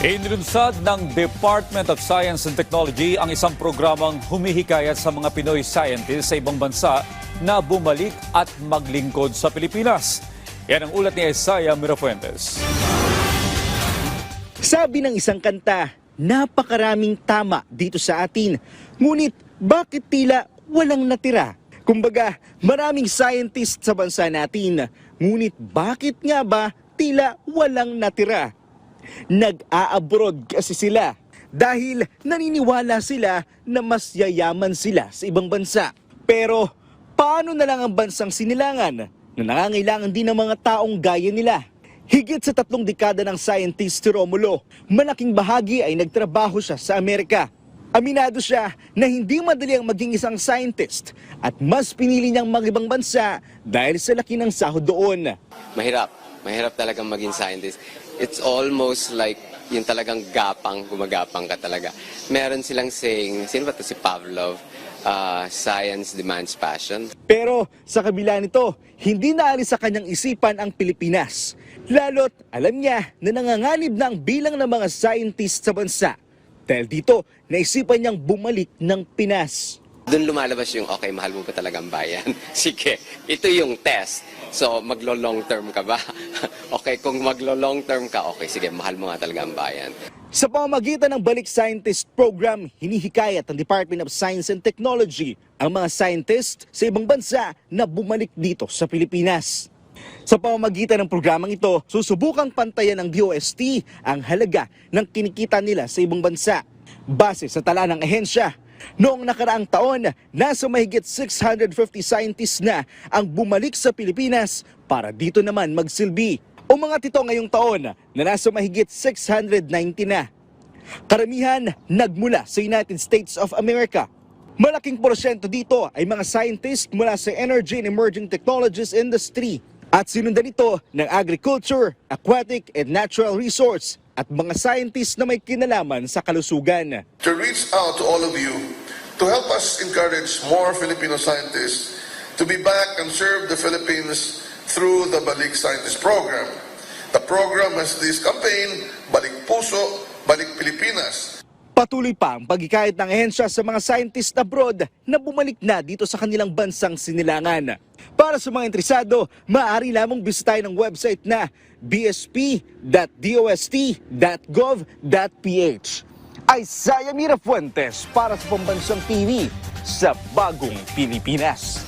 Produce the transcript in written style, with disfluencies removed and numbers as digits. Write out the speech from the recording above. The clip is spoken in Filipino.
Inilunsad ng Department of Science and Technology ang isang programang humihikayat sa mga Pinoy scientists sa ibang bansa na bumalik at maglingkod sa Pilipinas. Yan ang ulat ni Isaiah Mirafuentes. Sabi ng isang kanta, napakaraming tama dito sa atin. Ngunit bakit tila walang natira? Kumbaga, maraming scientist sa bansa natin. Ngunit bakit nga ba tila walang natira? Nag-a-abroad kasi sila dahil naniniwala sila na mas yayaman sila sa ibang bansa. Pero paano na lang ang bansang sinilangan na nangangailangan din ng mga taong gaya nila? Higit sa 3 dekada ng scientist si Romulo, malaking bahagi ay nagtrabaho siya sa Amerika. Aminado siya na hindi madali ang maging isang scientist at mas pinili niyang mag-ibang bansa dahil sa laki ng sahod doon. Mahirap talagang maging scientist. It's almost like yung talagang gumagapang ka talaga. Meron silang saying, sino ba ito si Pavlov? Science demands passion. Pero sa kabila nito, hindi naalis sa kanyang isipan ang Pilipinas. Lalo't alam niya na nanganganib na ang bilang ng mga scientist sa bansa. Dahil dito, naisipan niyang bumalik ng Pinas. Doon lumalabas yung, okay, mahal mo ba talaga ang bayan? Sige, ito yung test. So, maglo-long term ka ba? Okay, kung maglo-long term ka, okay, sige, mahal mo nga talaga ang bayan. Sa pamamagitan ng Balik Scientist Program, hinihikayat ng Department of Science and Technology ang mga scientist sa ibang bansa na bumalik dito sa Pilipinas. Sa pamamagitan ng programang ito, susubukang pantayan ng DOST ang halaga ng kinikita nila sa ibang bansa. Base sa tala ng ahensya, noong nakaraang taon, nasa mahigit 650 scientists na ang bumalik sa Pilipinas para dito naman magsilbi. O mga tito ngayong taon na nasa mahigit 690 na. Karamihan nagmula sa United States of America. Malaking porsyento dito ay mga scientists mula sa Energy and Emerging Technologies industry at sinundan ito ng agriculture, aquatic and natural resource at mga scientists na may kinalaman sa kalusugan. To reach out to all of you to help us encourage more Filipino scientists to be back and serve the Philippines through the Balik Scientist Program. The program has this campaign, Balik Puso, Balik Pilipinas. Patuloy pa ang paghikayat ng ahensya sa mga scientists abroad na bumalik na dito sa kanilang bansang sinilangan. Para sa mga interesado, maaari lamang bisitahin ang website na bsp.dost.gov.ph. Isaiah Mirafuentes para sa Pambansang TV sa Bagong Pilipinas.